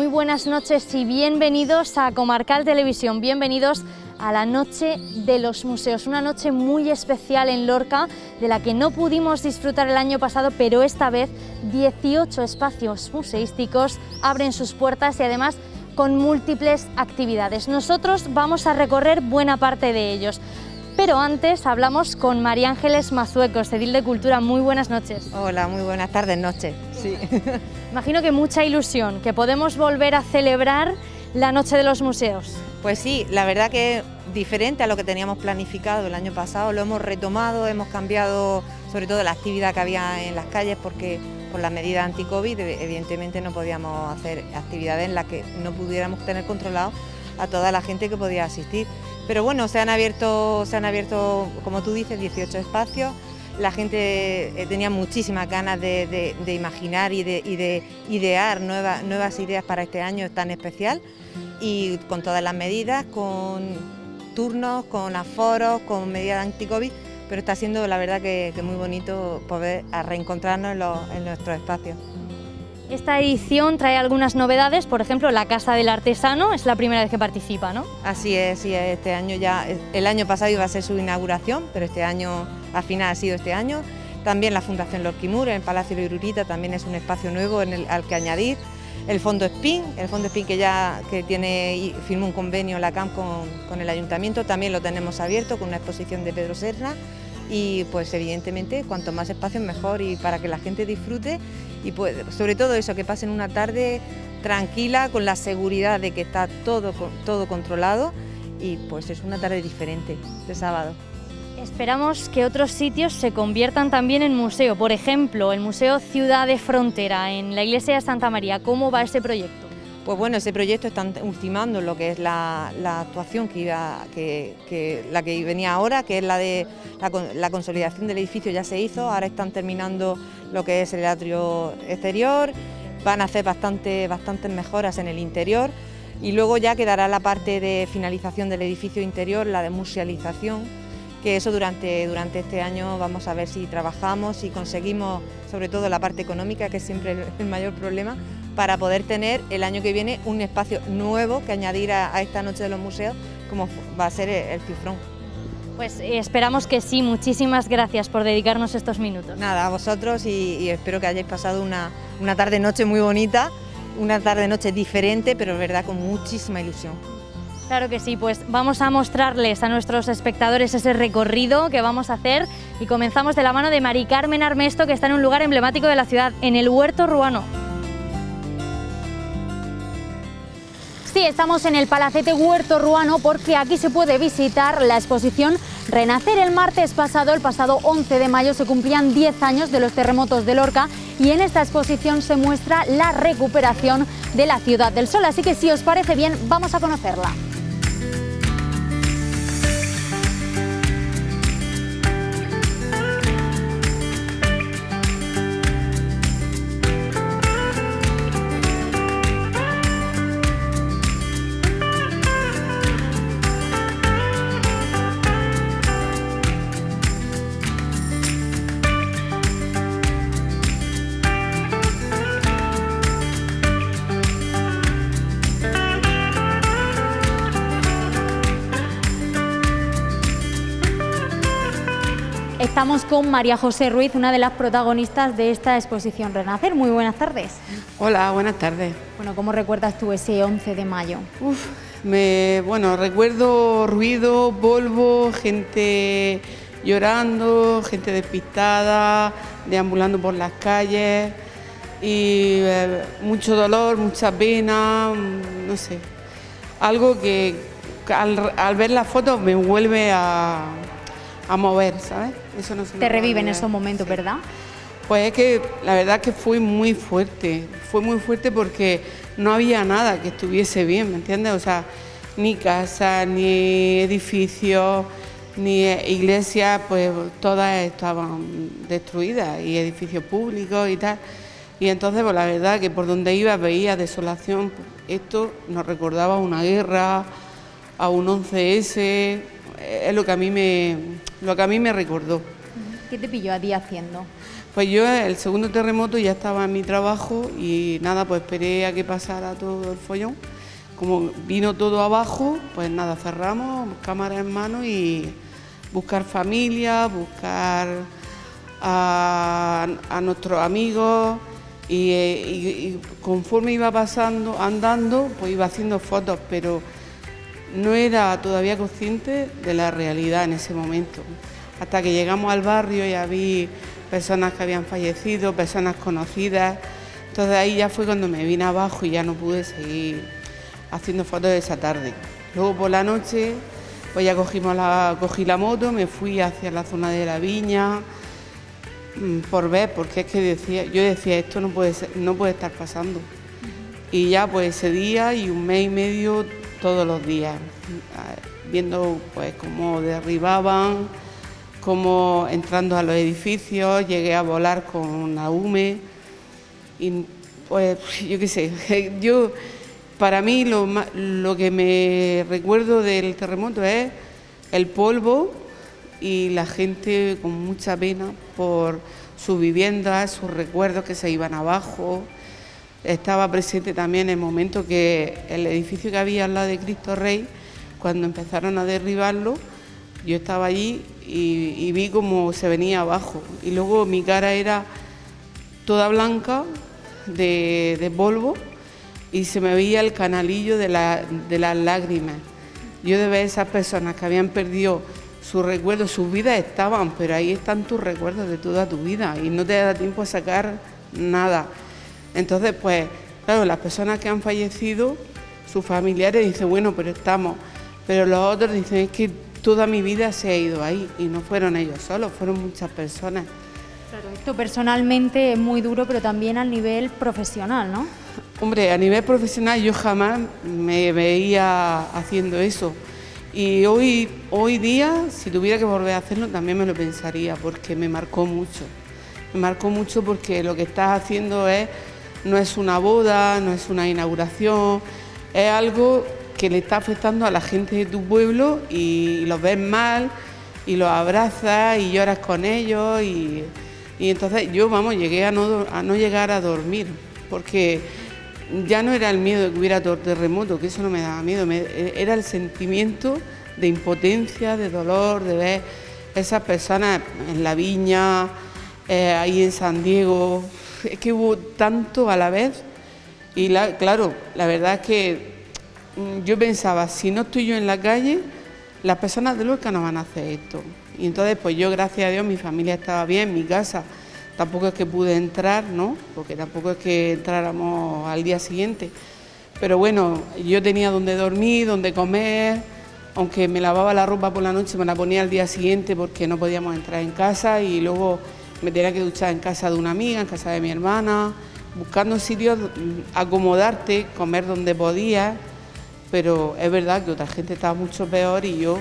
buenas noches y bienvenidos a Comarcal Televisión, bienvenidos a la Noche de los Museos, una noche muy especial en Lorca, de la que no pudimos disfrutar el año pasado, pero esta vez 18 espacios museísticos abren sus puertas y además con múltiples actividades. Nosotros vamos a recorrer buena parte de ellos, pero antes hablamos con María Ángeles Mazuecos, edil de Cultura. Muy buenas noches. Hola, muy buenas tardes, noches. Sí. Imagino que mucha ilusión, que podemos volver a celebrar la Noche de los Museos. Pues sí, la verdad que diferente a lo que teníamos planificado el año pasado, lo hemos retomado, hemos cambiado sobre todo la actividad que había en las calles porque por las medidas anti-COVID evidentemente no podíamos hacer actividades en las que no pudiéramos tener controlado a toda la gente que podía asistir. Pero bueno, se han abierto, como tú dices, 18 espacios. La gente tenía muchísimas ganas de imaginar y de idear nuevas ideas para este año tan especial, y con todas las medidas, con turnos, con aforos, con medidas anti-COVID, pero está siendo la verdad que muy bonito poder reencontrarnos en nuestros espacios. Esta edición trae algunas novedades, por ejemplo, la Casa del Artesano es la primera vez que participa, ¿no? Así es, sí, este año ya, el año pasado iba a ser su inauguración, pero este año, al final ha sido este año. También la Fundación Lorquimur, en el Palacio de Irurita, también es un espacio nuevo al que añadir. El Fondo Espín que firmó un convenio la CAM con el Ayuntamiento, también lo tenemos abierto con una exposición de Pedro Serna. Y pues evidentemente cuanto más espacios mejor, y para que la gente disfrute y pues, sobre todo eso, que pasen una tarde tranquila con la seguridad de que está todo controlado, y pues es una tarde diferente de sábado. Esperamos que otros sitios se conviertan también en museo, por ejemplo el Museo Ciudad de Frontera en la Iglesia de Santa María. ¿Cómo va este proyecto? Pues bueno, ese proyecto están ultimando lo que es la actuación la que venía ahora, que es la de la consolidación del edificio. Ya se hizo, ahora están terminando lo que es el atrio exterior, van a hacer bastantes mejoras en el interior, y luego ya quedará la parte de finalización del edificio interior, la de musealización, que eso durante este año vamos a ver si trabajamos y conseguimos, sobre todo la parte económica, que es siempre el mayor problema, para poder tener el año que viene un espacio nuevo que añadir a esta Noche de los Museos, como va a ser el Cifrón. Pues esperamos que sí. Muchísimas gracias por dedicarnos estos minutos. Nada, a vosotros, y espero que hayáis pasado una tarde-noche muy bonita, una tarde-noche diferente, pero es verdad con muchísima ilusión. Claro que sí, pues vamos a mostrarles a nuestros espectadores ese recorrido que vamos a hacer, y comenzamos de la mano de Mari Carmen Armesto, que está en un lugar emblemático de la ciudad, en el Huerto Ruano. Sí, estamos en el Palacete Huerto Ruano porque aquí se puede visitar la exposición Renacer. El martes pasado, el pasado 11 de mayo, se cumplían 10 años de los terremotos de Lorca, y en esta exposición se muestra la recuperación de la Ciudad del Sol. Así que si os parece bien, vamos a conocerla. Estamos con María José Ruiz, una de las protagonistas de esta exposición Renacer. Muy buenas tardes. Hola, buenas tardes. Bueno, ¿cómo recuerdas tú ese 11 de mayo? Recuerdo ruido, polvo, gente llorando, gente despistada, deambulando por las calles, y mucho dolor, mucha pena, no sé. Algo que al ver las fotos me vuelve a mover, ¿sabes? Eso no se me Te reviven olvida. esos momentos, sí. ¿Verdad? Pues es que la verdad es que fue muy fuerte porque no había nada que estuviese bien, ¿me entiendes? O sea, ni casa, ni edificios, ni iglesias, pues todas estaban destruidas, y edificios públicos y tal. Y entonces, pues la verdad que por donde iba veía desolación. Esto nos recordaba una guerra, a un 11S, es lo que a mí me recordó. ¿Qué te pilló a ti haciendo? Pues yo el segundo terremoto ya estaba en mi trabajo y nada, pues esperé a que pasara todo el follón. Como vino todo abajo, pues nada, cerramos, cámara en mano y buscar familia, buscar a nuestros amigos y conforme iba pasando, andando, pues iba haciendo fotos, pero no era todavía consciente de la realidad en ese momento. Hasta que llegamos al barrio ya vi personas que habían fallecido, personas conocidas, entonces ahí ya fue cuando me vine abajo y ya no pude seguir haciendo fotos esa tarde. Luego por la noche pues ya cogí la moto, me fui hacia la zona de la viña por ver, porque es que yo decía esto no puede estar pasando. Y ya pues ese día y un mes y medio todos los días, viendo pues cómo derribaban, cómo entrando a los edificios, llegué a volar con la UME y pues yo qué sé, para mí lo que me recuerdo del terremoto es el polvo y la gente con mucha pena por sus viviendas, sus recuerdos que se iban abajo. Estaba presente también el momento que el edificio que había al lado de Cristo Rey, cuando empezaron a derribarlo, yo estaba allí y vi cómo se venía abajo. Y luego mi cara era toda blanca de polvo y se me veía el canalillo de las lágrimas. Yo de ver esas personas que habían perdido sus recuerdos, sus vidas estaban, pero ahí están tus recuerdos de toda tu vida y no te da tiempo a sacar nada. Entonces, pues, claro, las personas que han fallecido, sus familiares dicen, bueno, pero estamos, pero los otros dicen, es que toda mi vida se ha ido ahí y no fueron ellos solos, fueron muchas personas. Claro, esto personalmente es muy duro, pero también a nivel profesional, ¿no? Hombre, a nivel profesional yo jamás me veía haciendo eso. Y hoy día, si tuviera que volver a hacerlo, también me lo pensaría, porque me marcó mucho. Me marcó mucho porque lo que estás haciendo no es una boda, no es una inauguración, es algo que le está afectando a la gente de tu pueblo y los ves mal y los abrazas y lloras con ellos y entonces yo, llegué a no llegar a dormir, porque ya no era el miedo de que hubiera terremoto, que eso no me daba miedo, era el sentimiento de impotencia, de dolor, de ver esas personas en la viña, ahí en San Diego. Es que hubo tanto a la vez y claro, la verdad es que yo pensaba, si no estoy yo en la calle, las personas de Lorca no van a hacer esto. Y entonces pues yo, gracias a Dios, mi familia estaba bien, mi casa. Tampoco es que pude entrar, ¿no? Porque tampoco es que entráramos al día siguiente. Pero bueno, yo tenía donde dormir, donde comer, aunque me lavaba la ropa por la noche, me la ponía al día siguiente porque no podíamos entrar en casa y luego me tenía que duchar en casa de una amiga, en casa de mi hermana, buscando sitios, acomodarte, comer donde podía, pero es verdad que otra gente estaba mucho peor y yo...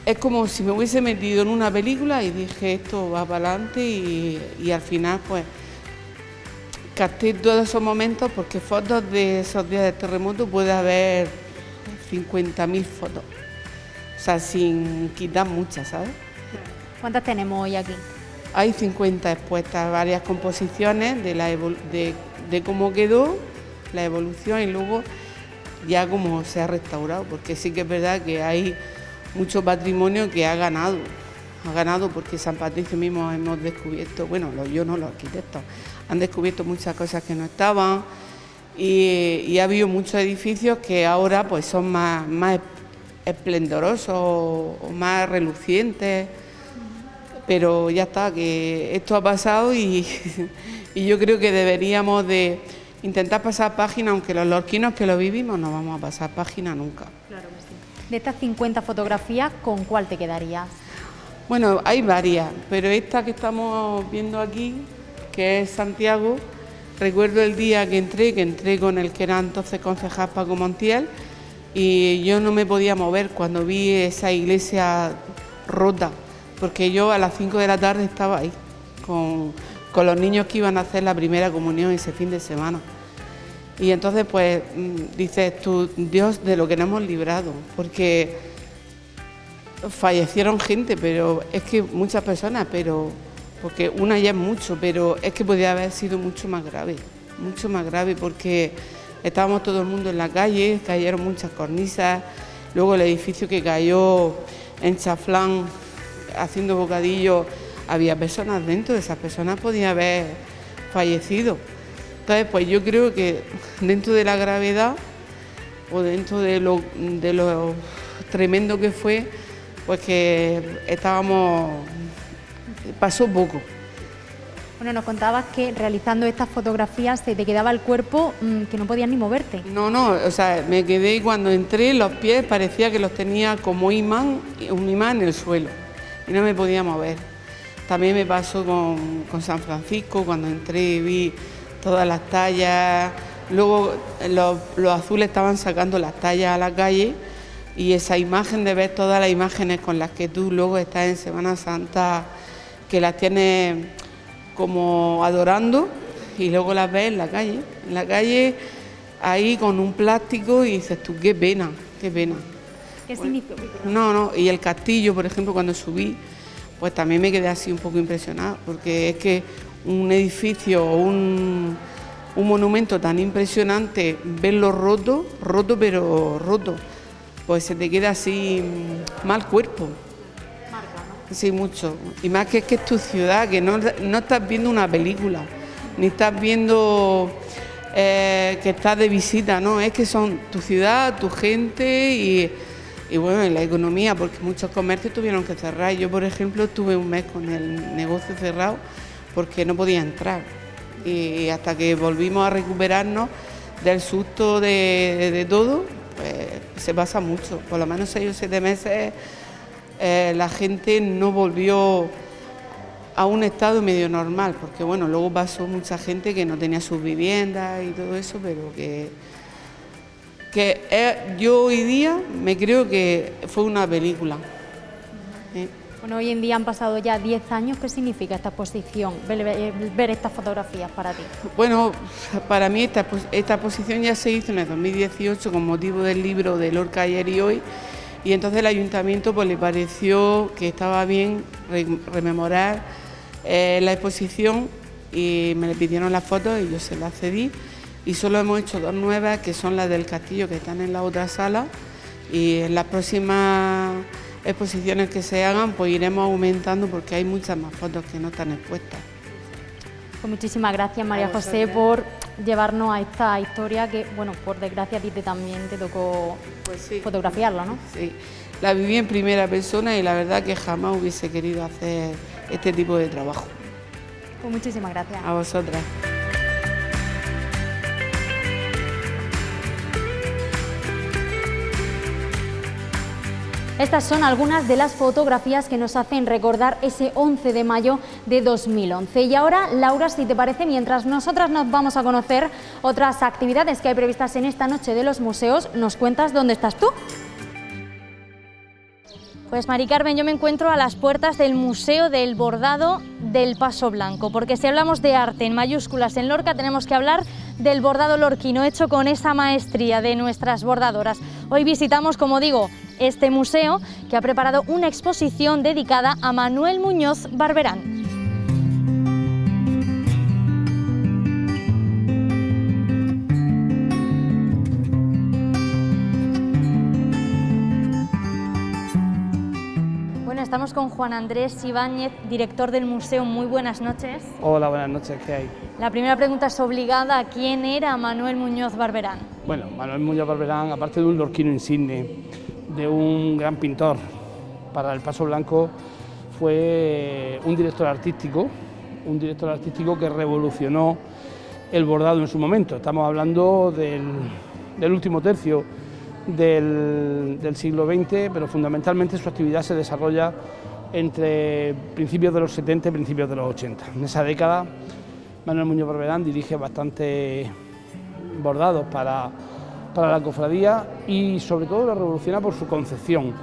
Es como si me hubiese metido en una película y dije esto va para adelante y al final pues capté todos esos momentos porque fotos de esos días de terremoto puede haber 50.000 fotos, o sea, sin quitar muchas, ¿sabes? ¿Cuántas tenemos hoy aquí? Hay 50 expuestas, varias composiciones de cómo quedó, la evolución y luego ya cómo se ha restaurado, porque sí que es verdad que hay mucho patrimonio que ha ganado porque San Patricio mismo hemos descubierto, bueno, yo no, los arquitectos, han descubierto muchas cosas que no estaban y ha habido muchos edificios que ahora pues son más esplendorosos o más relucientes, pero ya está, que esto ha pasado y yo creo que deberíamos de intentar pasar página, aunque los lorquinos que lo vivimos no vamos a pasar página nunca. Claro que sí. De estas 50 fotografías, ¿con cuál te quedarías? Bueno, hay varias, pero esta que estamos viendo aquí, que es Santiago, recuerdo el día que entré con el que era entonces concejal Paco Montiel y yo no me podía mover cuando vi esa iglesia rota, porque yo a las 5 de la tarde estaba ahí con los niños que iban a hacer la primera comunión ese fin de semana. Y entonces pues dices tú, Dios, de lo que nos hemos librado, porque fallecieron gente, pero es que muchas personas, pero porque una ya es mucho, pero es que podía haber sido mucho más grave porque estábamos todo el mundo en la calle, cayeron muchas cornisas, luego el edificio que cayó en Chaflán haciendo bocadillos, había personas dentro, esas personas podían haber fallecido. Entonces, pues yo creo que dentro de la gravedad o dentro de lo tremendo que fue, pues que pasó poco. Bueno, nos contabas que realizando estas fotografías se te quedaba el cuerpo que no podías ni moverte. No, o sea, me quedé y cuando entré los pies parecía que los tenía como un imán en el suelo y no me podía mover. También me pasó con San Francisco, cuando entré y vi todas las tallas, luego los azules estaban sacando las tallas a la calle y esa imagen de ver todas las imágenes con las que tú luego estás en Semana Santa, que las tienes como adorando y luego las ves en la calle ahí con un plástico y dices tú, qué pena. ¿Qué significa? No, y el castillo, por ejemplo, cuando subí, pues también me quedé así un poco impresionada, porque es que un edificio o un monumento tan impresionante, verlo roto, pues se te queda así mal cuerpo. Sí, mucho. Y más que es tu ciudad, que no estás viendo una película, ni estás viendo que estás de visita, no, es que son tu ciudad, tu gente y bueno, y la economía, porque muchos comercios tuvieron que cerrar. Yo, por ejemplo, estuve un mes con el negocio cerrado porque no podía entrar. Y hasta que volvimos a recuperarnos del susto de todo, pues se pasa mucho. Por lo menos 6 o 7 meses la gente no volvió a un estado medio normal, porque bueno, luego pasó mucha gente que no tenía sus viviendas y todo eso, pero yo hoy día me creo que fue una película. Bueno, hoy en día han pasado ya 10 años. ¿Qué significa esta exposición, ver estas fotografías para ti? Bueno, para mí esta exposición ya se hizo en el 2018 con motivo del libro de Lorca ayer y hoy, y entonces el ayuntamiento pues le pareció que estaba bien rememorar la exposición y me le pidieron las fotos y yo se las cedí. Y solo hemos hecho 2 nuevas, que son las del castillo, que están en la otra sala, y en las próximas exposiciones que se hagan pues iremos aumentando porque hay muchas más fotos que no están expuestas. Pues muchísimas gracias, María José, por llevarnos a esta historia que, bueno, por desgracia a ti también te tocó fotografiarla, ¿no? Sí, la viví en primera persona y la verdad que jamás hubiese querido hacer este tipo de trabajo. Pues muchísimas gracias. A vosotras. Estas son algunas de las fotografías que nos hacen recordar ese 11 de mayo de 2011. Y ahora, Laura, si te parece, mientras nosotras nos vamos a conocer otras actividades que hay previstas en esta noche de los museos, ¿nos cuentas dónde estás tú? Pues Mari Carmen, yo me encuentro a las puertas del Museo del Bordado del Paso Blanco, porque si hablamos de arte en mayúsculas en Lorca tenemos que hablar del bordado lorquino hecho con esa maestría de nuestras bordadoras. Hoy visitamos, como digo, este museo que ha preparado una exposición dedicada a Manuel Muñoz Barberán. Estamos con Juan Andrés Ibáñez, director del museo. Muy buenas noches. Hola, buenas noches, ¿qué hay? La primera pregunta es obligada. ¿Quién era Manuel Muñoz Barberán? Bueno, Manuel Muñoz Barberán, aparte de un lorquino insigne, de un gran pintor para el Paso Blanco, fue un director artístico que revolucionó el bordado en su momento. Estamos hablando del último tercio del siglo XX, pero fundamentalmente su actividad se desarrolla entre principios de los 70 y principios de los 80. En esa década, Manuel Muñoz Barberán dirige bastantes bordados para la cofradía y sobre todo lo revoluciona por su concepción.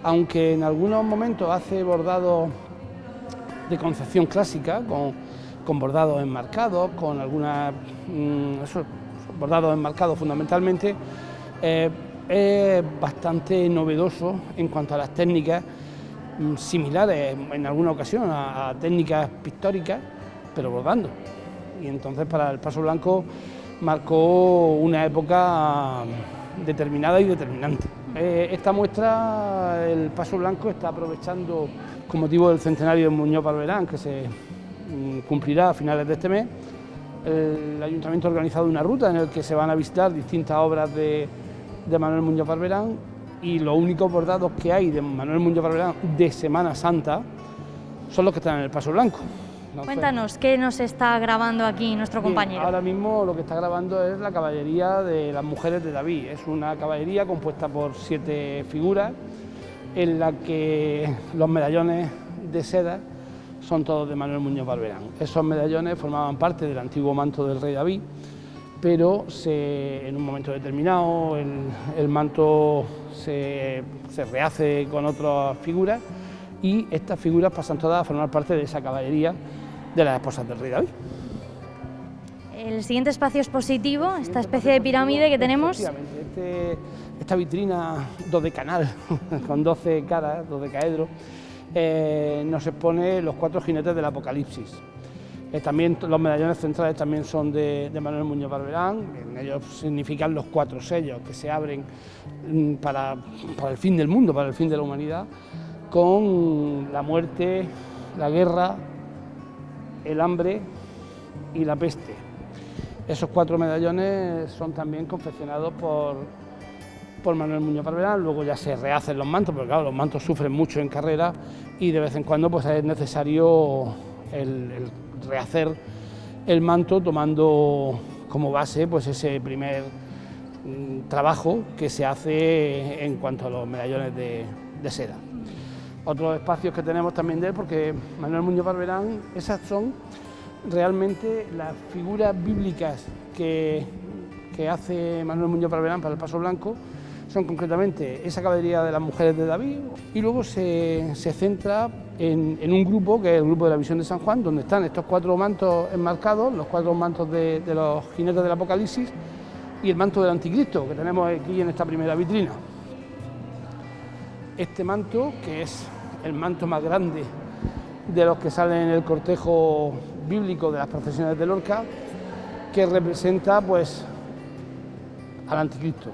Aunque en algunos momentos hace bordados de concepción clásica, con bordados enmarcados, con algunas bordados enmarcados fundamentalmente, es bastante novedoso en cuanto a las técnicas similares en alguna ocasión a técnicas pictóricas, pero bordando. Y entonces para el Paso Blanco marcó una época determinada y determinante. Esta muestra, el Paso Blanco, está aprovechando, con motivo del centenario de Muñoz Barberán, que se cumplirá a finales de este mes. El Ayuntamiento ha organizado una ruta en la que se van a visitar distintas obras de Manuel Muñoz Barberán, y los únicos bordados que hay de Manuel Muñoz Barberán de Semana Santa son los que están en el Paso Blanco. Entonces, cuéntanos, ¿qué nos está grabando aquí nuestro compañero? Ahora mismo lo que está grabando es la caballería de las mujeres de David. Es una caballería compuesta por 7 figuras, en la que los medallones de seda son todos de Manuel Muñoz Barberán. Esos medallones formaban parte del antiguo manto del rey David, pero en un momento determinado el manto se rehace con otras figuras, y estas figuras pasan todas a formar parte de esa caballería de las esposas del rey David. El siguiente espacio expositivo, esta especie de pirámide que tenemos. Efectivamente, esta vitrina dodecanal con 12 caras, dodecaedros, nos expone los 4 jinetes del Apocalipsis. También los medallones centrales también son de Manuel Muñoz Barberán. En ellos significan los 4 sellos que se abren para el fin del mundo, para el fin de la humanidad, con la muerte, la guerra, el hambre y la peste. Esos 4 medallones son también confeccionados por Manuel Muñoz Barberán. Luego ya se rehacen los mantos, porque claro, los mantos sufren mucho en carrera, y de vez en cuando pues es necesario el rehacer el manto, tomando como base pues ese primer trabajo que se hace en cuanto a los medallones de seda. Otros espacios que tenemos también de él, porque Manuel Muñoz Barberán, esas son realmente las figuras bíblicas que hace Manuel Muñoz Barberán para el Paso Blanco, son concretamente esa caballería de las mujeres de David, y luego se centra en un grupo, que es el grupo de la Visión de San Juan, donde están estos 4 mantos enmarcados, los 4 mantos de los jinetes del Apocalipsis, y el manto del Anticristo, que tenemos aquí en esta primera vitrina. Este manto, que es el manto más grande de los que salen en el cortejo bíblico de las procesiones de Lorca, que representa pues al Anticristo.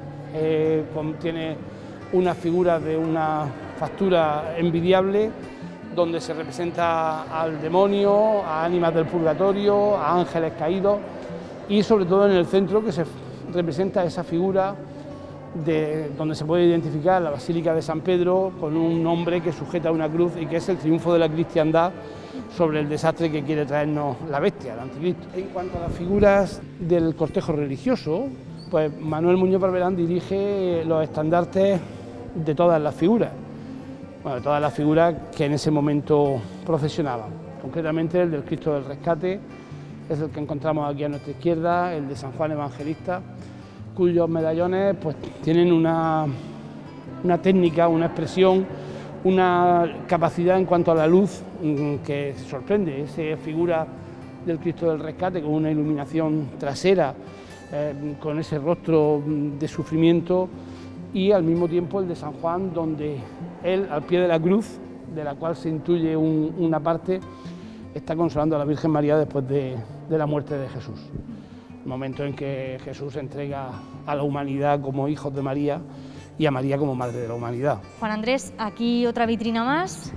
Contiene una figura de una factura envidiable, donde se representa al demonio, a ánimas del purgatorio, a ángeles caídos, y sobre todo en el centro, que se representa esa figura donde se puede identificar la Basílica de San Pedro con un hombre que sujeta una cruz, y que es el triunfo de la cristiandad sobre el desastre que quiere traernos la bestia, el Anticristo. En cuanto a las figuras del cortejo religioso, pues Manuel Muñoz Barberán dirige los estandartes de todas las figuras, bueno, de todas las figuras que en ese momento procesionaban. Concretamente el del Cristo del Rescate es el que encontramos aquí a nuestra izquierda, el de San Juan Evangelista, cuyos medallones pues tienen una técnica, una expresión, una capacidad en cuanto a la luz que sorprende. Esa figura del Cristo del Rescate con una iluminación trasera, con ese rostro de sufrimiento, y al mismo tiempo el de San Juan, donde él, al pie de la cruz, de la cual se intuye una parte, está consolando a la Virgen María después de la muerte de Jesús. El momento en que Jesús entrega a la humanidad como hijos de María y a María como madre de la humanidad. Juan Andrés, aquí otra vitrina más.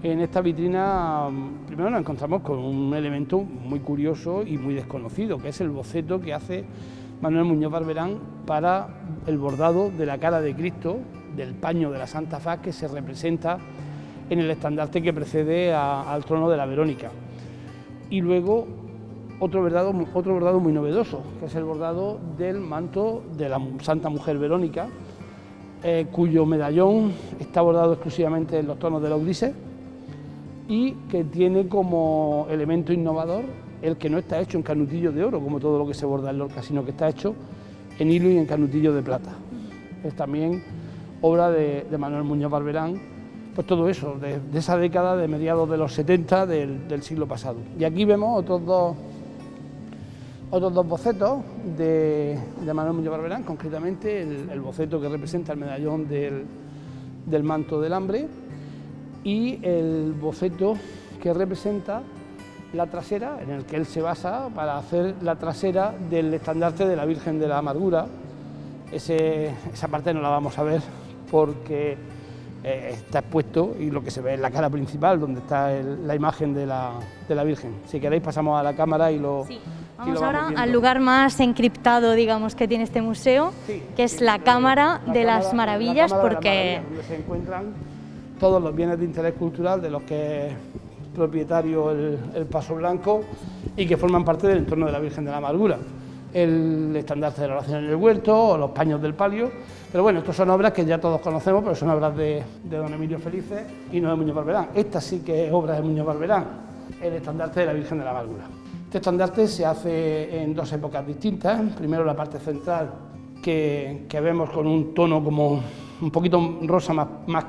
En esta vitrina primero nos encontramos con un elemento muy curioso y muy desconocido, que es el boceto que hace Manuel Muñoz Barberán para el bordado de la cara de Cristo, del paño de la Santa Faz, que se representa en el estandarte que precede al trono de la Verónica. Y luego otro bordado muy novedoso, que es el bordado del manto de la Santa Mujer Verónica, cuyo medallón está bordado exclusivamente en los tonos de los grises, y que tiene como elemento innovador el que no está hecho en canutillo de oro, como todo lo que se borda en Lorca, sino que está hecho en hilo y en canutillo de plata. Es también obra de Manuel Muñoz Barberán, pues todo eso, de esa década de mediados de los 70 del siglo pasado. Y aquí vemos otros dos bocetos de Manuel Muñoz Barberán, concretamente el boceto que representa el medallón del manto del hambre, y el boceto que representa la trasera, en el que él se basa para hacer la trasera del estandarte de la Virgen de la Amargura. Esa parte no la vamos a ver porque está expuesto y lo que se ve es la cara principal, donde está la imagen de la Virgen. Si queréis pasamos a la cámara y lo... Sí. y lo Vamos ahora viendo. al lugar más encriptado, digamos, que tiene este museo, Sí, que es sí, la Cámara de las Maravillas, la Cámara de las porque... Maravillas, donde se encuentran todos los bienes de interés cultural de los que es propietario el Paso Blanco y que forman parte del entorno de la Virgen de la Amargura. El estandarte de la oración en el huerto o los paños del palio, pero bueno, estas son obras que ya todos conocemos, pero son obras de don Emilio Felices y no de Muñoz Barberán. Esta sí que es obra de Muñoz Barberán, el estandarte de la Virgen de la Amargura. Este estandarte se hace en dos épocas distintas. Primero la parte central, que vemos con un tono como un poquito rosa más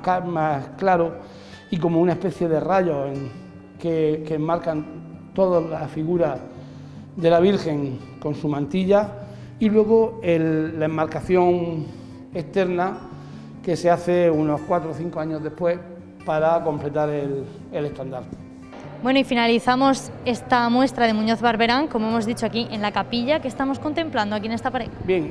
claro y como una especie de rayos que enmarcan toda la figura de la Virgen con su mantilla, y luego la enmarcación externa que se hace unos 4 o 5 años después para completar el estandarte. Bueno, y finalizamos esta muestra de Muñoz Barberán, como hemos dicho aquí, en la capilla que estamos contemplando aquí en esta pared. Bien,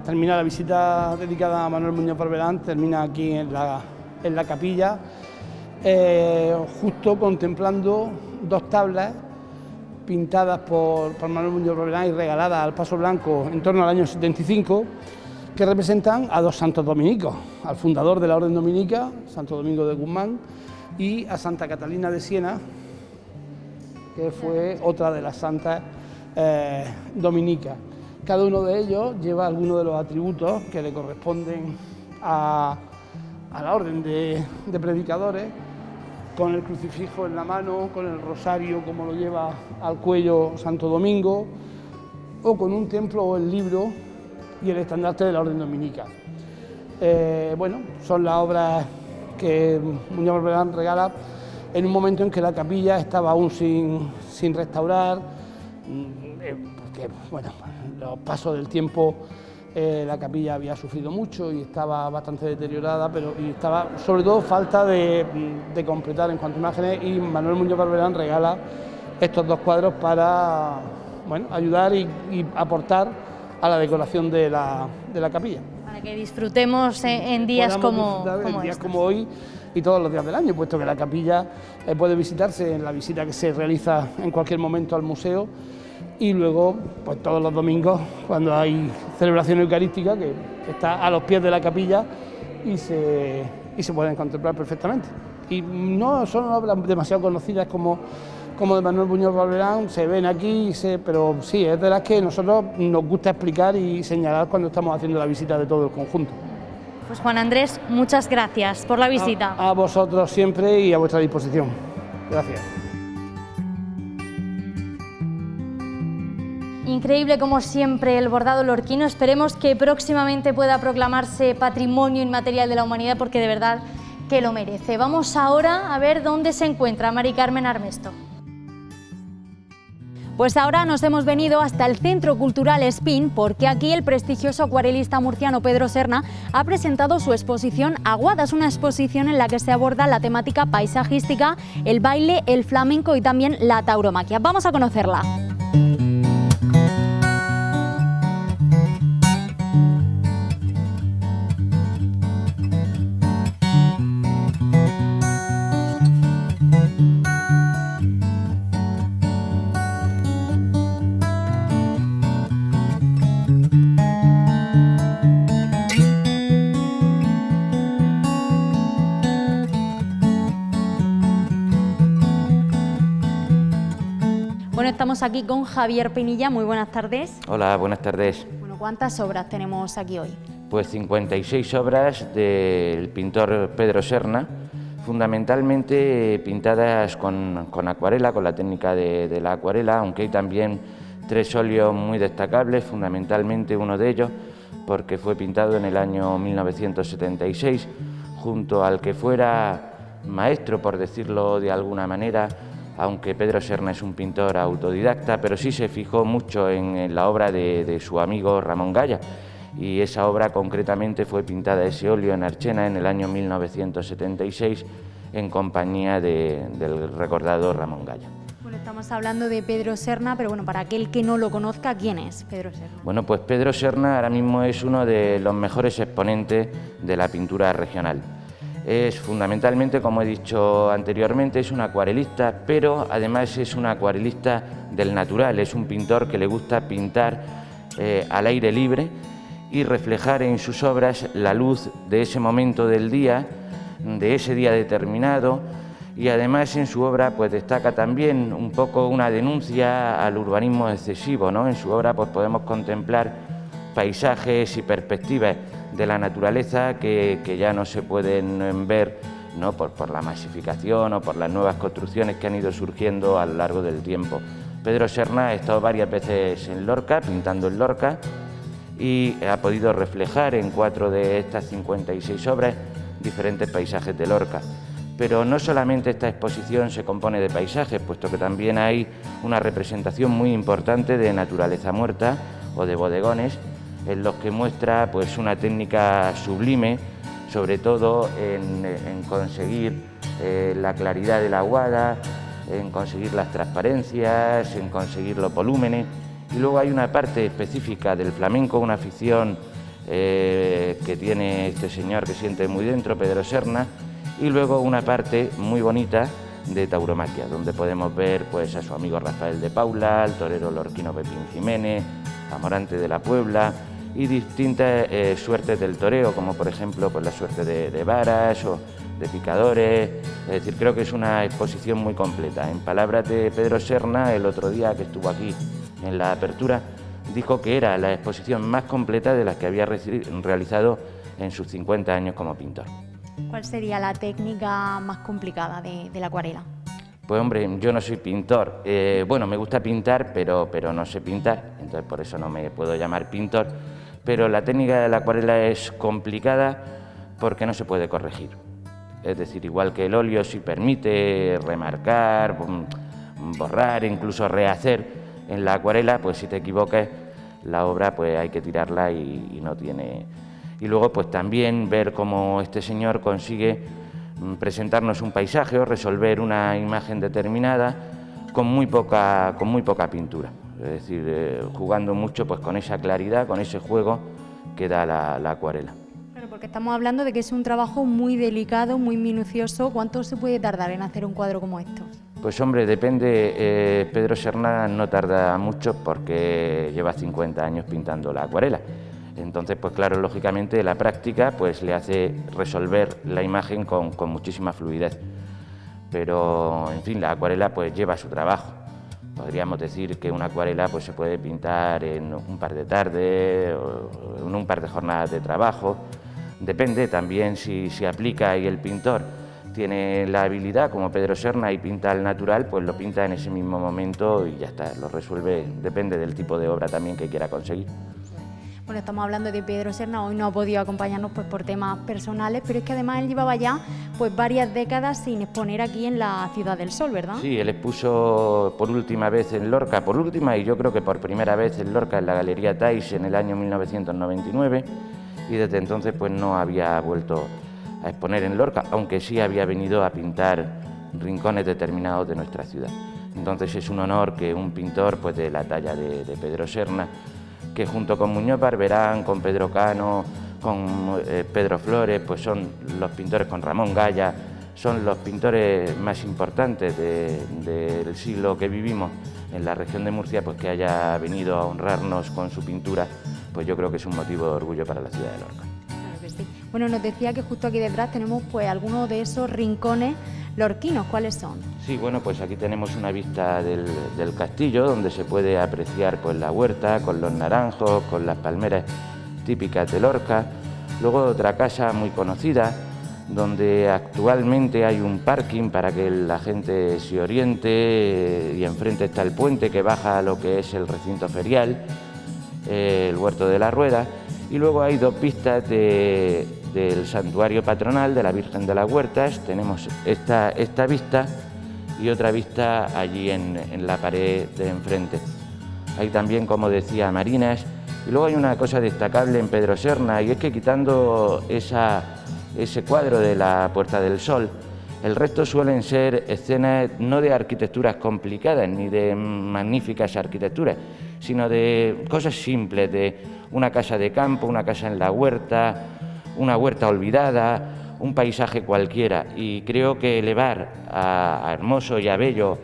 termina la visita dedicada a Manuel Muñoz Barberán, termina aquí en la capilla, justo contemplando dos tablas pintadas por Manuel Muñoz Barberán y regaladas al Paso Blanco en torno al año 75, que representan a dos santos dominicos, al fundador de la Orden Dominica, Santo Domingo de Guzmán, y a Santa Catalina de Siena, que fue otra de las santas dominicas. Cada uno de ellos lleva algunos de los atributos que le corresponden a la orden de predicadores, con el crucifijo en la mano, con el rosario como lo lleva al cuello Santo Domingo, o con un templo o el libro y el estandarte de la Orden Dominica. Bueno, son las obras que Muñoz Barberán regala en un momento en que la capilla estaba aún sin restaurar, porque bueno, los pasos del tiempo la capilla había sufrido mucho y estaba bastante deteriorada, y estaba sobre todo falta de completar en cuanto a imágenes, y Manuel Muñoz Barberán regala estos dos cuadros para ayudar y aportar a la decoración de la capilla. Para que disfrutemos en días como hoy y todos los días del año, puesto que la capilla puede visitarse en la visita que se realiza en cualquier momento al museo, y luego pues todos los domingos cuando hay celebración eucarística, que está a los pies de la capilla y se pueden contemplar perfectamente. Y no son obras demasiado conocidas como de Manuel Muñoz Barberán, se ven aquí, pero sí, es de las que nosotros nos gusta explicar y señalar cuando estamos haciendo la visita de todo el conjunto. Pues Juan Andrés, muchas gracias por la visita. A vosotros siempre y a vuestra disposición. Gracias. Increíble como siempre el bordado lorquino. Esperemos que próximamente pueda proclamarse Patrimonio Inmaterial de la Humanidad, porque de verdad que lo merece. Vamos ahora a ver dónde se encuentra Mari Carmen Armesto. Pues ahora nos hemos venido hasta el Centro Cultural Espín, porque aquí el prestigioso acuarelista murciano Pedro Serna ha presentado su exposición Aguadas, una exposición en la que se aborda la temática paisajística, el baile, el flamenco y también la tauromaquia. Vamos a conocerla. Bueno, estamos aquí con Javier Pinilla, muy buenas tardes. Hola, buenas tardes. Bueno, ¿cuántas obras tenemos aquí hoy? Pues 56 obras del pintor Pedro Serna, fundamentalmente pintadas con acuarela, con la técnica de la acuarela, aunque hay también 3 óleos muy destacables, fundamentalmente uno de ellos, porque fue pintado en el año 1976, junto al que fuera maestro, por decirlo de alguna manera, aunque Pedro Serna es un pintor autodidacta, pero sí se fijó mucho en la obra de su amigo Ramón Gaya, y esa obra concretamente fue pintada ese óleo en Archena en el año 1976, en compañía del recordado Ramón Gaya. Bueno, estamos hablando de Pedro Serna, pero bueno, para aquel que no lo conozca, ¿quién es Pedro Serna? Bueno, pues Pedro Serna ahora mismo es uno de los mejores exponentes de la pintura regional. Es fundamentalmente, como he dicho anteriormente, es un acuarelista, pero además es un acuarelista del natural, es un pintor que le gusta pintar al aire libre y reflejar en sus obras la luz de ese momento del día, de ese día determinado, y además en su obra pues destaca también un poco una denuncia al urbanismo excesivo, ¿no? En su obra pues podemos contemplar paisajes y perspectivas de la naturaleza que ya no se pueden ver, ¿no? por la masificación o por las nuevas construcciones que han ido surgiendo a lo largo del tiempo. Pedro Serna ha estado varias veces en Lorca, pintando en Lorca, y ha podido reflejar en 4 de estas 56 obras diferentes paisajes de Lorca. Pero no solamente esta exposición se compone de paisajes, puesto que también hay una representación muy importante de naturaleza muerta o de bodegones, en los que muestra pues una técnica sublime, sobre todo en conseguir la claridad de la aguada, en conseguir las transparencias, en conseguir los volúmenes. Y luego hay una parte específica del flamenco, una afición que tiene este señor que siente muy dentro, Pedro Serna, y luego una parte muy bonita de tauromaquia, donde podemos ver pues a su amigo Rafael de Paula, al torero lorquino Pepín Jiménez, a Morante de la Puebla y distintas suertes del toreo, como por ejemplo pues la suerte de varas o de picadores. Es decir, creo que es una exposición muy completa. En palabras de Pedro Serna, el otro día que estuvo aquí en la apertura, dijo que era la exposición más completa de las que había realizado en sus 50 años como pintor. ¿Cuál sería la técnica más complicada de la acuarela? Pues hombre, yo no soy pintor. Bueno, me gusta pintar, pero no sé pintar, entonces por eso no me puedo llamar pintor. Pero la técnica de la acuarela es complicada porque no se puede corregir. Es decir, igual que el óleo sí permite remarcar, borrar, incluso rehacer, en la acuarela, pues si te equivocas, la obra pues hay que tirarla y no tiene... Y luego pues también ver cómo este señor consigue presentarnos un paisaje o resolver una imagen determinada con muy poca pintura. Es decir, jugando mucho pues con esa claridad, con ese juego que da la acuarela. Claro, porque estamos hablando de que es un trabajo muy delicado, muy minucioso. ¿Cuánto se puede tardar en hacer un cuadro como estos? Pues hombre, depende. Pedro Serna no tarda mucho porque lleva 50 años pintando la acuarela. Entonces, pues claro, lógicamente la práctica pues le hace resolver la imagen con muchísima fluidez. Pero, en fin, la acuarela pues lleva su trabajo. Podríamos decir que una acuarela pues se puede pintar en un par de tardes o en un par de jornadas de trabajo. Depende también si se aplica y el pintor tiene la habilidad, como Pedro Serna, y pinta al natural, pues lo pinta en ese mismo momento y ya está, lo resuelve, depende del tipo de obra también que quiera conseguir. Bueno, estamos hablando de Pedro Serna, hoy no ha podido acompañarnos pues por temas personales, pero es que además él llevaba ya pues varias décadas sin exponer aquí en la Ciudad del Sol, ¿verdad? Sí, él expuso por última vez en Lorca, por última y yo creo que por primera vez en Lorca, en la Galería Tais en el año 1999, y desde entonces pues no había vuelto a exponer en Lorca, aunque sí había venido a pintar rincones determinados de nuestra ciudad. Entonces es un honor que un pintor pues de la talla de Pedro Serna, que junto con Muñoz Barberán, con Pedro Cano, con Pedro Flores, pues son los pintores, con Ramón Gaya, son los pintores más importantes del siglo que vivimos en la región de Murcia, pues que haya venido a honrarnos con su pintura, pues yo creo que es un motivo de orgullo para la ciudad de Lorca. Claro que sí. Bueno, nos decía que justo aquí detrás tenemos pues algunos de esos rincones lorquinos. ¿Cuáles son? Sí, bueno, pues aquí tenemos una vista del castillo, donde se puede apreciar pues la huerta con los naranjos, con las palmeras típicas de Lorca. Luego otra casa muy conocida, donde actualmente hay un parking para que la gente se oriente, y enfrente está el puente que baja a lo que es el recinto ferial, el Huerto de la Rueda. Y luego hay dos vistas del santuario patronal de la Virgen de las Huertas. Tenemos esta vista y otra vista allí en la pared de enfrente. Hay también, como decía, marinas. Y luego hay una cosa destacable en Pedro Serna, y es que quitando ese cuadro de la Puerta del Sol, El resto suelen ser escenas no de arquitecturas complicadas ni de magníficas arquitecturas, sino de cosas simples, de una casa de campo, una casa en la huerta, una huerta olvidada, un paisaje cualquiera. Y creo que elevar a hermoso y a bello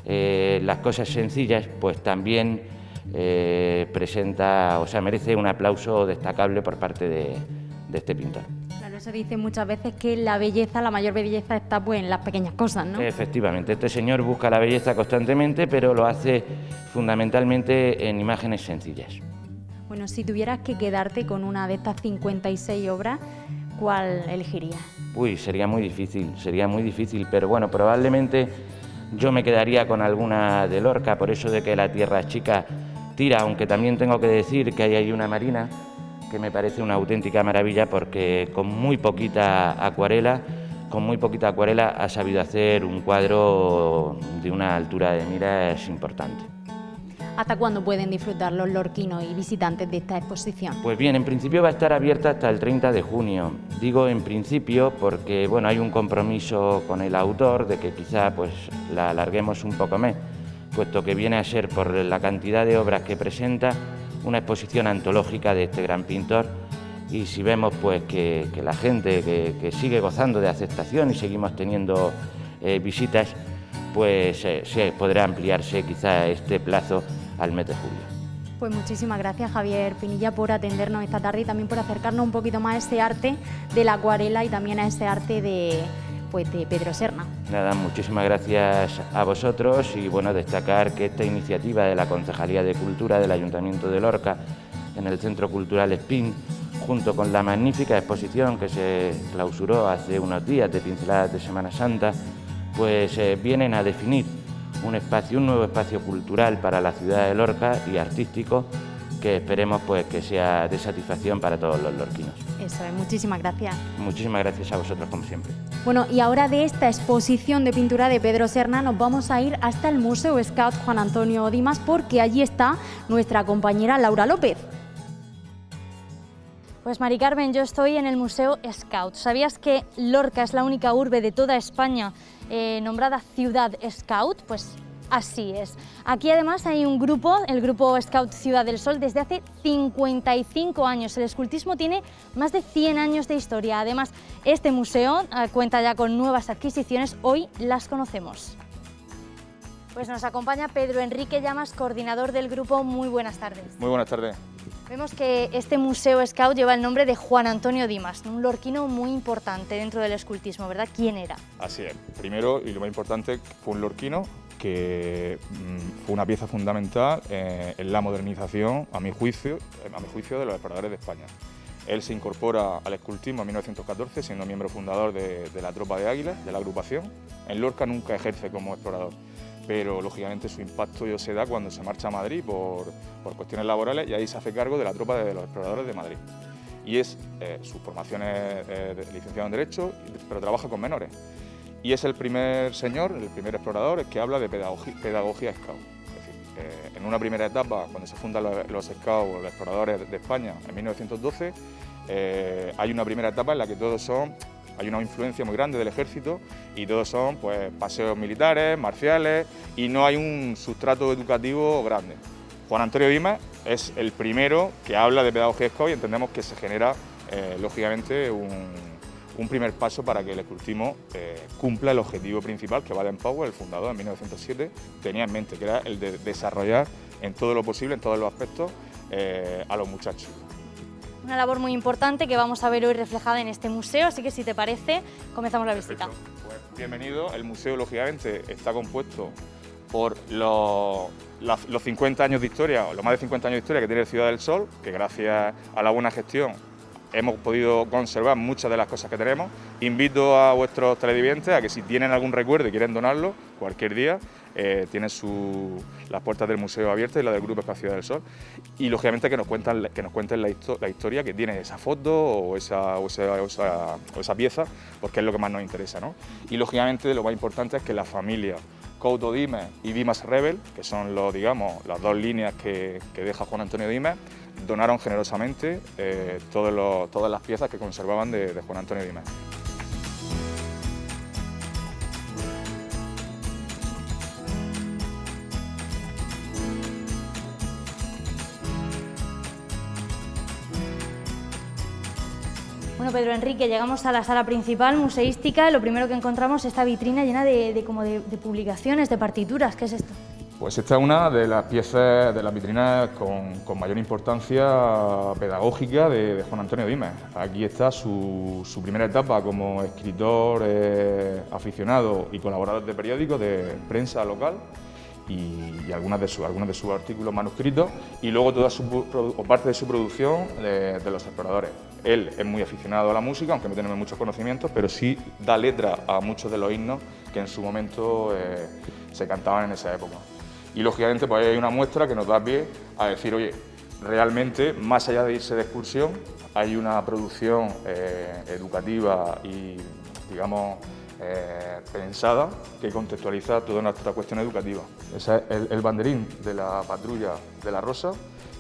las cosas sencillas, pues también merece un aplauso destacable por parte de este pintor. Claro, se dice muchas veces que la belleza, la mayor belleza está pues en las pequeñas cosas, ¿no? Efectivamente, este señor busca la belleza constantemente, pero lo hace fundamentalmente en imágenes sencillas. Bueno, si tuvieras que quedarte con una de estas 56 obras, ¿cuál elegirías? Uy, sería muy difícil, pero bueno, probablemente yo me quedaría con alguna de Lorca, por eso de que la tierra chica tira, aunque también tengo que decir que hay ahí una Marina, que me parece una auténtica maravilla, porque con muy poquita acuarela ha sabido hacer un cuadro de una altura de miras importante. ¿Hasta cuándo pueden disfrutar los lorquinos y visitantes de esta exposición? Pues bien, en principio va a estar abierta hasta el 30 de junio. Digo en principio porque bueno, hay un compromiso con el autor de que quizá pues la alarguemos un poco más, puesto que viene a ser, por la cantidad de obras que presenta, una exposición antológica de este gran pintor. Y si vemos pues que la gente que sigue gozando de aceptación y seguimos teniendo visitas, pues podrá ampliarse quizá este plazo al mes de julio. Pues muchísimas gracias, Javier Pinilla, por atendernos esta tarde y también por acercarnos un poquito más a ese arte de la acuarela y también a ese arte de Pedro Serna. Nada, muchísimas gracias a vosotros y bueno, destacar que esta iniciativa de la Concejalía de Cultura del Ayuntamiento de Lorca en el Centro Cultural Espín, junto con la magnífica exposición que se clausuró hace unos días de Pinceladas de Semana Santa, pues vienen a definir un nuevo espacio cultural para la ciudad de Lorca y artístico, que esperemos pues que sea de satisfacción para todos los lorquinos. Eso es, muchísimas gracias. Muchísimas gracias a vosotros, como siempre. Bueno, y ahora de esta exposición de pintura de Pedro Serna nos vamos a ir hasta el Museo Scout Juan Antonio Dimas, porque allí está nuestra compañera Laura López. Pues Mari Carmen, yo estoy en el Museo Scout. ¿Sabías que Lorca es la única urbe de toda España nombrada Ciudad Scout? Pues así es. Aquí además hay un grupo, el grupo Scout Ciudad del Sol, desde hace 55 años. El escultismo tiene más de 100 años de historia. Además, este museo cuenta ya con nuevas adquisiciones. Hoy las conocemos. Pues nos acompaña Pedro Enrique Llamas, coordinador del grupo. Muy buenas tardes. Muy buenas tardes. Vemos que este Museo Scout lleva el nombre de Juan Antonio Dimas, un lorquino muy importante dentro del escultismo, ¿verdad? ¿Quién era? Así es. Primero, y lo más importante, fue un lorquino que fue una pieza fundamental en la modernización, a mi juicio, de los exploradores de España. Él se incorpora al escultismo en 1914, siendo miembro fundador de la Tropa de Águilas, de la agrupación. En Lorca nunca ejerce como explorador, pero lógicamente su impacto se da cuando se marcha a Madrid por cuestiones laborales, y ahí se hace cargo de la Tropa de los Exploradores de Madrid. Y su formación es licenciado en Derecho, pero trabaja con menores. Y es el primer señor, el primer explorador, que habla de pedagogía scout. Es decir, en una primera etapa, cuando se fundan los scouts, los exploradores de España, en 1912, hay una primera etapa en la que hay una influencia muy grande del ejército y todos son pues paseos militares, marciales, y no hay un sustrato educativo grande. Juan Antonio Dimas es el primero que habla de pedagogía scout y entendemos que se genera lógicamente un primer paso para que el escultismo cumpla el objetivo principal que Baden-Powell, el fundador en 1907, tenía en mente, que era el de desarrollar en todo lo posible, en todos los aspectos, a los muchachos. Una labor muy importante que vamos a ver hoy reflejada en este museo, así que si te parece, comenzamos la visita. Pues, bienvenido. El museo, lógicamente, está compuesto por los 50 años de historia, o los más de 50 años de historia que tiene Ciudad del Sol, que gracias a la buena gestión hemos podido conservar muchas de las cosas que tenemos. Invito a vuestros televidentes a que si tienen algún recuerdo y quieren donarlo, cualquier día, tienen las puertas del museo abiertas y la del Grupo Espacio Ciudad del Sol. Y lógicamente que nos cuenten la historia que tiene esa foto o esa pieza, porque es lo que más nos interesa, ¿no? Y lógicamente lo más importante es que la familia Couto Dimas y Dimas Rebel, que son las dos líneas que deja Juan Antonio Dimas, donaron generosamente todas las piezas que conservaban de Juan Antonio Dimas. Bueno, Pedro Enrique, llegamos a la sala principal museística y lo primero que encontramos es esta vitrina llena de publicaciones, de partituras. ¿Qué es esto? Pues esta es una de las piezas de las vitrinas con mayor importancia pedagógica de Juan Antonio Dimes. Aquí está su primera etapa como escritor aficionado y colaborador de periódicos de prensa local y algunos de sus artículos manuscritos, y luego toda parte de su producción de Los Exploradores. Él es muy aficionado a la música, aunque no tiene muchos conocimientos, pero sí da letra a muchos de los himnos que en su momento se cantaban en esa época. Y lógicamente pues hay una muestra que nos da pie a decir, oye, realmente, más allá de irse de excursión, hay una producción educativa y, digamos, pensada que contextualiza toda nuestra cuestión educativa. Ese es el banderín de la patrulla de la Rosa,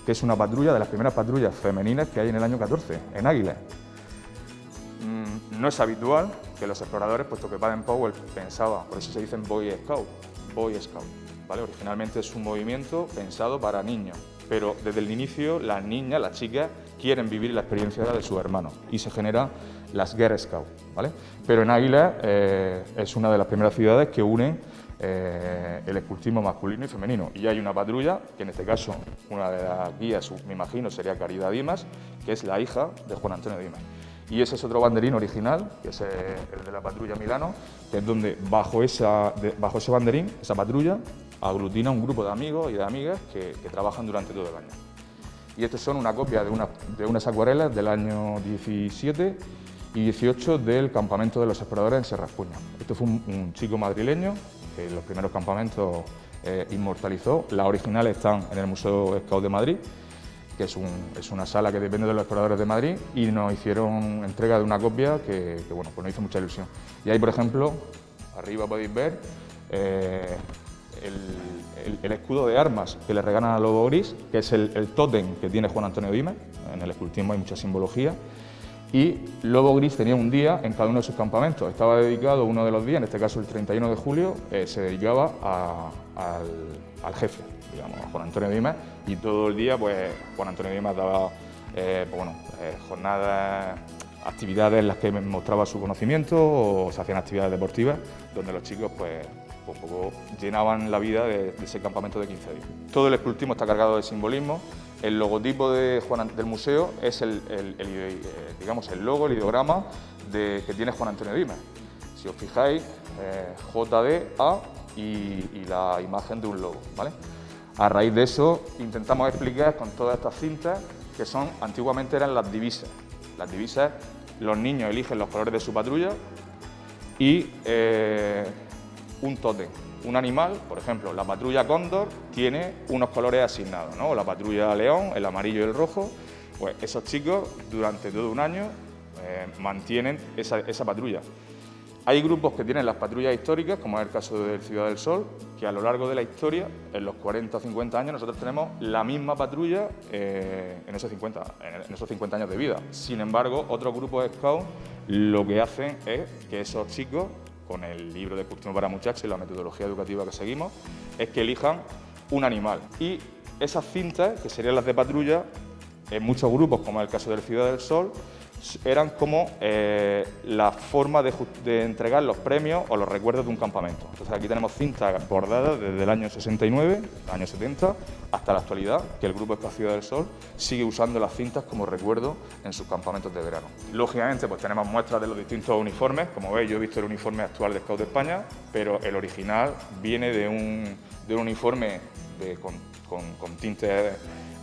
que es una patrulla de las primeras patrullas femeninas que hay en el año 14, en Águilas. No es habitual que los exploradores, puesto que Baden-Powell pensaba, por eso se dicen Boy Scout, ¿vale? Originalmente es un movimiento pensado para niños, pero desde el inicio las niñas, las chicas, quieren vivir la experiencia de sus hermanos y se generan las Girl Scouts, ¿vale? Pero en Águilas es una de las primeras ciudades que unen el escultismo masculino y femenino, y hay una patrulla, que en este caso una de las guías, me imagino, sería Caridad Dimas, que es la hija de Juan Antonio Dimas. Y ese es otro banderín original, que es el de la patrulla Milano, que es donde bajo ese banderín, esa patrulla, aglutina un grupo de amigos y de amigas que trabajan durante todo el año. Y estos son una copia de unas acuarelas del año 17 y 18 del campamento de los exploradores en Serra Espuña. Esto fue un chico madrileño que en los primeros campamentos inmortalizó. Las originales están en el Museo Scout de Madrid, que es una sala que depende de los exploradores de Madrid, y nos hicieron entrega de una copia que bueno, pues nos hizo mucha ilusión. Y ahí, por ejemplo, arriba podéis ver el escudo de armas que le regalan a Lobo Gris, que es el tótem que tiene Juan Antonio Dimes. En el escultismo hay mucha simbología. Y Lobo Gris tenía un día en cada uno de sus campamentos. Estaba dedicado uno de los días, en este caso el 31 de julio, se dedicaba al jefe, digamos, a Juan Antonio Dimes, y todo el día pues Juan Antonio Dimes daba jornadas, actividades en las que mostraba su conocimiento, o se hacían actividades deportivas donde los chicos pues un poco llenaban la vida de ese campamento de 15 días. Todo el escultismo está cargado de simbolismo. El logotipo del museo es el logo, el ideograma que tiene Juan Antonio Dimes. Si os fijáis, JDA y la imagen de un lobo, ¿vale? A raíz de eso intentamos explicar con todas estas cintas que antiguamente eran las divisas. Las divisas, los niños eligen los colores de su patrulla y un tótem, un animal. Por ejemplo, la patrulla Cóndor tiene unos colores asignados, ¿no? O la patrulla León, el amarillo y el rojo. Pues esos chicos durante todo un año mantienen esa patrulla. Hay grupos que tienen las patrullas históricas, como es el caso del Ciudad del Sol, que a lo largo de la historia, en los 40 o 50 años, nosotros tenemos la misma patrulla en esos 50 años de vida. Sin embargo, otros grupos de scouts lo que hacen es que esos chicos, con el libro de escultismo para muchachos y la metodología educativa que seguimos, es que elijan un animal. Y esas cintas, que serían las de patrulla, en muchos grupos, como es el caso del Ciudad del Sol, eran como la forma de entregar los premios o los recuerdos de un campamento. Entonces aquí tenemos cintas bordadas desde el año 69, el año 70, hasta la actualidad, que el Grupo Scout Ciudad del Sol sigue usando las cintas como recuerdo en sus campamentos de verano. Lógicamente pues tenemos muestras de los distintos uniformes. Como veis, yo he visto el uniforme actual de Scout de España, pero el original viene de un uniforme con tintes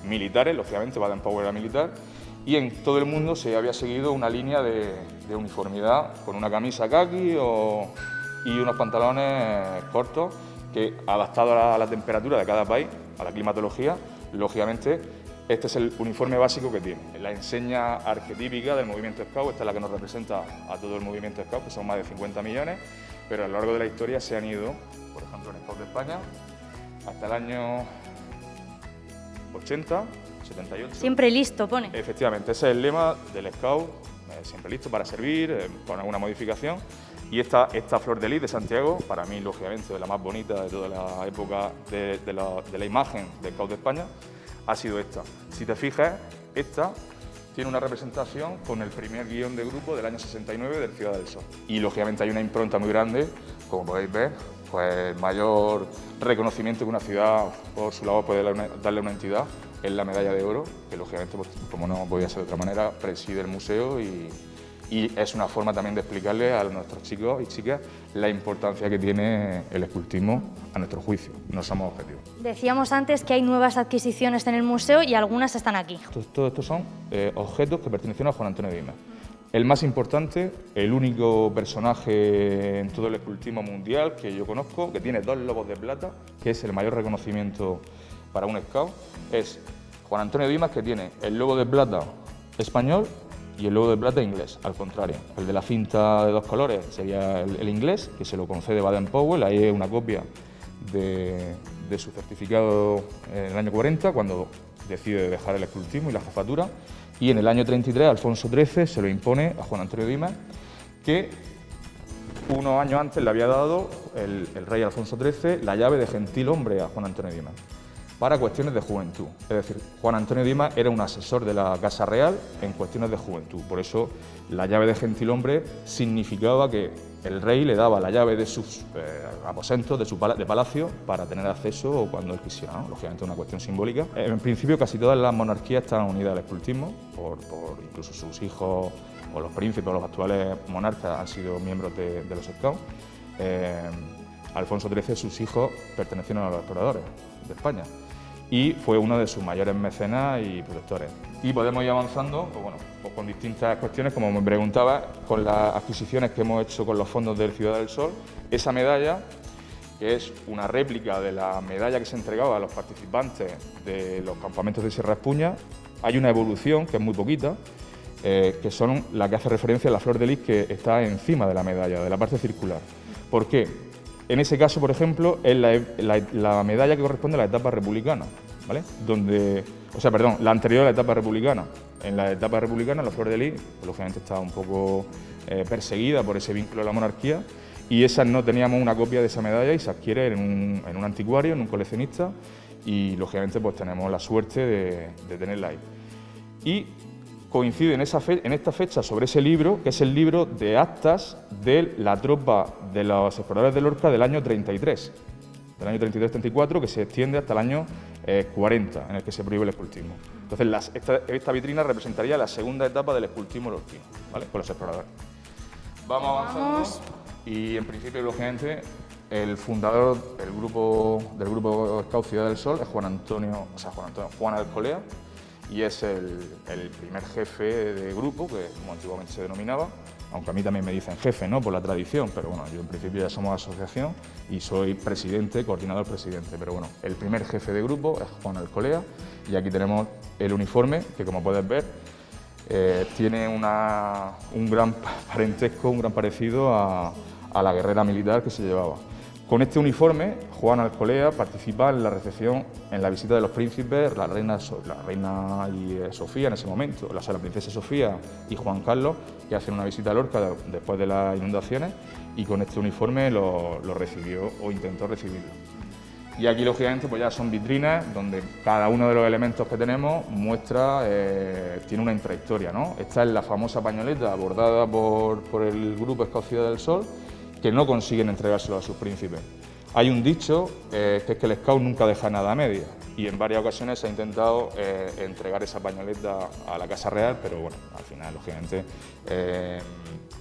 militares. Lógicamente Baden-Powell era militar, y en todo el mundo se había seguido una línea de uniformidad con una camisa khaki y unos pantalones cortos, que adaptados a la temperatura de cada país, a la climatología, lógicamente este es el uniforme básico que tiene. La enseña arquetípica del movimiento Scout, esta es la que nos representa a todo el movimiento Scout, que son más de 50 millones, pero a lo largo de la historia se han ido, por ejemplo en Scout de España, hasta el año 80, 78. Siempre listo, pone. Efectivamente, ese es el lema del Scout, siempre listo para servir, con alguna modificación. Y esta flor de lis de Santiago, para mí, lógicamente, la más bonita de toda la época de la imagen del Scout de España, ha sido esta. Si te fijas, esta tiene una representación con el primer guión de grupo del año 69 del Ciudad del Sol. Y lógicamente hay una impronta muy grande, como podéis ver, pues el mayor reconocimiento que una ciudad por su labor puede darle a una entidad es la medalla de oro, que lógicamente, pues, como no podía ser de otra manera, preside el museo y es una forma también de explicarle a nuestros chicos y chicas la importancia que tiene el escultismo a nuestro juicio. No somos objetivos. Decíamos antes que hay nuevas adquisiciones en el museo y algunas están aquí. Todos estos son objetos que pertenecieron a Juan Antonio Dimas. El más importante, el único personaje en todo el escultismo mundial que yo conozco, que tiene 2 lobos de plata, que es el mayor reconocimiento para un scout, es Juan Antonio Dimas, que tiene el lobo de plata español y el lobo de plata inglés, al contrario. El de la cinta de 2 colores sería el inglés, que se lo concede Baden-Powell, ahí es una copia de su certificado en el año 40, cuando decide dejar el escultismo y la jefatura, y en el año 33 Alfonso XIII se lo impone a Juan Antonio Dimas, que unos años antes le había dado el rey Alfonso XIII la llave de gentilhombre a Juan Antonio Dimas, para cuestiones de juventud. Es decir, Juan Antonio Dimas era un asesor de la Casa Real en cuestiones de juventud. Por eso la llave de gentilhombre significaba que el rey le daba la llave de sus aposentos, de palacio, para tener acceso cuando él quisiera, ¿no? Lógicamente una cuestión simbólica. En principio casi todas las monarquías están unidas al escultismo, por incluso sus hijos o los príncipes o los actuales monarcas han sido miembros de los scouts. Alfonso XIII, sus hijos pertenecieron a los exploradores de España y fue uno de sus mayores mecenas y protectores. Y podemos ir avanzando pues con distintas cuestiones, como me preguntaba, con las adquisiciones que hemos hecho con los fondos del Ciudad del Sol. Esa medalla, que es una réplica de la medalla que se entregaba a los participantes de los campamentos de Sierra Espuña, hay una evolución que es muy poquita, que son la que hace referencia a la flor de lis que está encima de la medalla, de la parte circular. ¿Por qué? En ese caso, por ejemplo, es la medalla que corresponde a la etapa republicana, ¿vale? La anterior a la etapa republicana. En la etapa republicana, la flor de lis, pues, lógicamente, estaba un poco perseguida por ese vínculo de la monarquía, y no teníamos una copia de esa medalla y se adquiere en un anticuario, en un coleccionista, y lógicamente pues tenemos la suerte de tenerla ahí. Y coincide en esta fecha sobre ese libro, que es el libro de actas de la tropa de los exploradores de Lorca del año 33, del año 33-34, que se extiende hasta el año 40, en el que se prohíbe el escultismo. Entonces, esta vitrina representaría la segunda etapa del escultismo lorquino, ¿vale? Con los exploradores. Vamos avanzando y, en principio, lógicamente, el fundador del grupo Scout Ciudad del Sol es Juan Alcolea, y es el primer jefe de grupo, que como antiguamente se denominaba, aunque a mí también me dicen jefe, ¿no?, por la tradición, pero bueno, yo en principio ya somos asociación y soy presidente, coordinador presidente, pero bueno, el primer jefe de grupo es Juan Alcolea, y aquí tenemos el uniforme, que como puedes ver, tiene un gran parentesco, un gran parecido a la guerrera militar que se llevaba. Con este uniforme, Juan Alcolea participa en la recepción, en la visita de los príncipes, la reina Sofía en ese momento, la princesa Sofía y Juan Carlos, que hacen una visita a Lorca después de las inundaciones, y con este uniforme lo recibió o intentó recibirlo. Y aquí, lógicamente, pues ya son vitrinas donde cada uno de los elementos que tenemos tiene una intrayectoria, ¿no? Esta es la famosa pañoleta bordada por el grupo Scout Ciudad del Sol, que no consiguen entregárselo a sus príncipes. Hay un dicho que es que el scout nunca deja nada a media, y en varias ocasiones se ha intentado entregar esa pañoleta a la Casa Real, pero bueno, al final, lógicamente,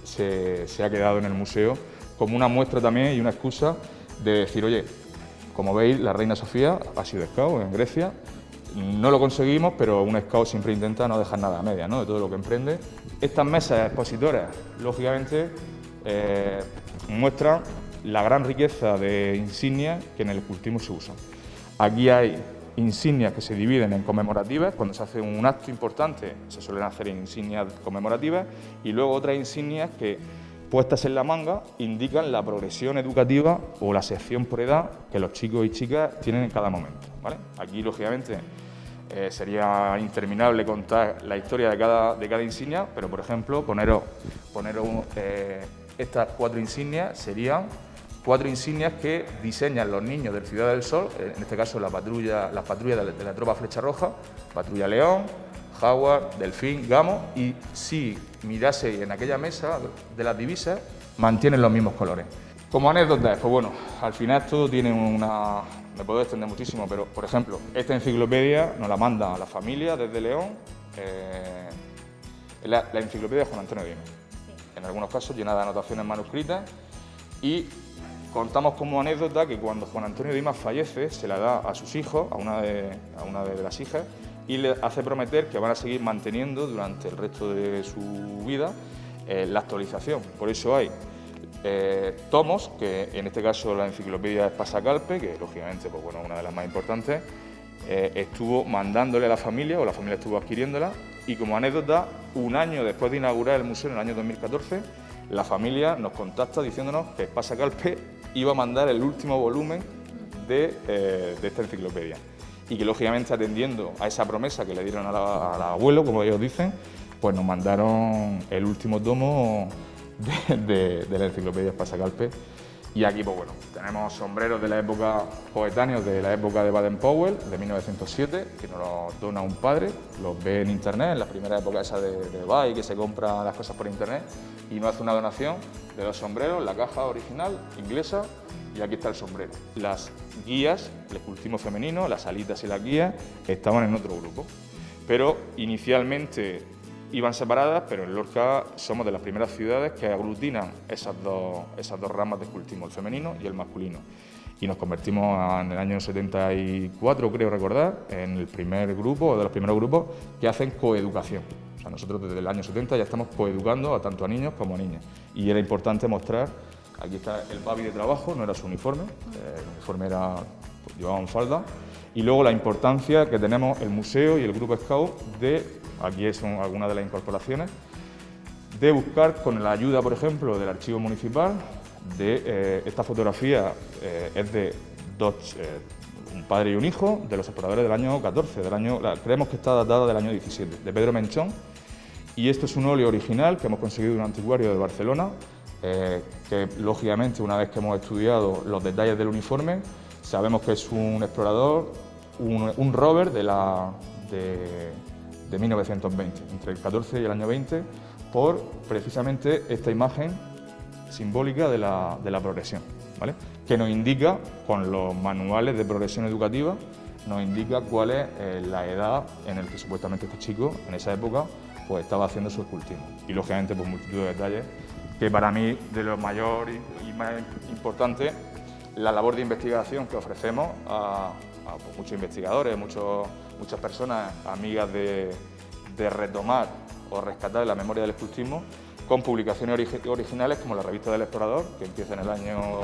se ha quedado en el museo como una muestra también y una excusa de decir, oye, como veis, la reina Sofía ha sido scout en Grecia, no lo conseguimos, pero un scout siempre intenta no dejar nada a media, ¿no?, de todo lo que emprende. Estas mesas expositoras, lógicamente, muestran la gran riqueza de insignias que en el escultismo se usan. Aquí hay insignias que se dividen en conmemorativas. Cuando se hace un acto importante se suelen hacer insignias conmemorativas, y luego otras insignias que, puestas en la manga, indican la progresión educativa o la sección por edad que los chicos y chicas tienen en cada momento, ¿vale? Aquí, lógicamente, sería interminable contar la historia de cada insignia, pero, por ejemplo, poneros estas 4 insignias serían 4 insignias que diseñan los niños del Ciudad del Sol, en este caso las patrullas de la tropa Flecha Roja, Patrulla León, jaguar, delfín, gamo, y si mirase en aquella mesa de las divisas, mantienen los mismos colores. Como anécdotas, pues bueno, al final todo tiene una... Me puedo extender muchísimo, pero por ejemplo, esta enciclopedia nos la manda a la familia desde León, la enciclopedia de Juan Antonio Dimas, en algunos casos llena de anotaciones manuscritas, y contamos como anécdota que cuando Juan Antonio Dimas fallece, se la da a sus hijos, a una de las hijas, y le hace prometer que van a seguir manteniendo durante el resto de su vida la actualización. Por eso hay tomos, que en este caso la enciclopedia es Pasacalpe, que lógicamente, pues bueno, una de las más importantes, estuvo mandándole a la familia, o la familia estuvo adquiriéndola, y como anécdota, un año después de inaugurar el museo, en el año 2014, la familia nos contacta diciéndonos que Pasacalpe iba a mandar el último volumen de esta enciclopedia, y que lógicamente, atendiendo a esa promesa que le dieron al abuelo, como ellos dicen, pues nos mandaron el último tomo de la enciclopedia Pasacalpe. Y aquí, pues bueno, tenemos sombreros de la época, coetáneos de la época de Baden-Powell, de 1907, que nos los dona un padre, los ve en internet, en la primera época esa de Buy, que se compra las cosas por internet, y nos hace una donación de 2 sombreros, la caja original, inglesa, y aquí está el sombrero. Las guías, el escultismo femenino, las alitas y las guías, estaban en otro grupo, pero inicialmente iban separadas, pero en Lorca somos de las primeras ciudades que aglutinan esas dos ramas de escultismo, el femenino y el masculino. Y nos convertimos en el año 74, creo recordar, en el primer grupo, o de los primeros grupos, que hacen coeducación. O sea, nosotros desde el año 70 ya estamos coeducando tanto a niños como a niñas. Y era importante mostrar, aquí está el babi de trabajo, no era su uniforme, el uniforme era, pues, llevaban falda. Y luego la importancia que tenemos el museo y el grupo Scout de, aquí son algunas de las incorporaciones, de buscar con la ayuda, por ejemplo, del archivo municipal, de esta fotografía es de un padre y un hijo, de los exploradores del año 14, creemos que está datada del año 17, de Pedro Menchón, y esto es un óleo original que hemos conseguido de un anticuario de Barcelona, que lógicamente, una vez que hemos estudiado los detalles del uniforme, sabemos que es un explorador, un rover de 1920, entre el 14 y el año 20, por precisamente esta imagen simbólica de la progresión, ¿vale? Que nos indica, con los manuales de progresión educativa, nos indica cuál es la edad en la que supuestamente este chico, en esa época, pues estaba haciendo su escultismo. Y lógicamente, pues multitud de detalles, que para mí, de lo mayor y más importante, la labor de investigación que ofrecemos a pues, muchos investigadores, muchas personas amigas de retomar o rescatar la memoria del escultismo, con publicaciones originales como la revista del Explorador, que empieza en el año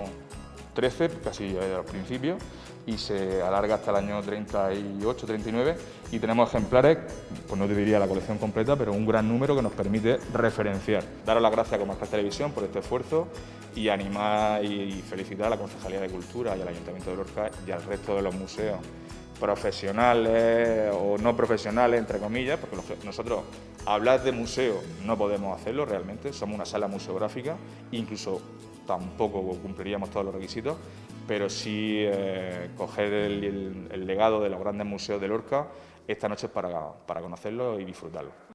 13, casi al principio, y se alarga hasta el año 38, 39, y tenemos ejemplares, pues no te diría la colección completa, pero un gran número que nos permite referenciar. Daros las gracias a Comarcal Televisión por este esfuerzo y animar y felicitar a la Concejalía de Cultura y al Ayuntamiento de Lorca y al resto de los museos profesionales o no profesionales, entre comillas, porque nosotros hablar de museo no podemos hacerlo realmente, somos una sala museográfica, incluso tampoco cumpliríamos todos los requisitos, pero sí coger el legado de los grandes museos de Lorca esta noche para conocerlo y disfrutarlo.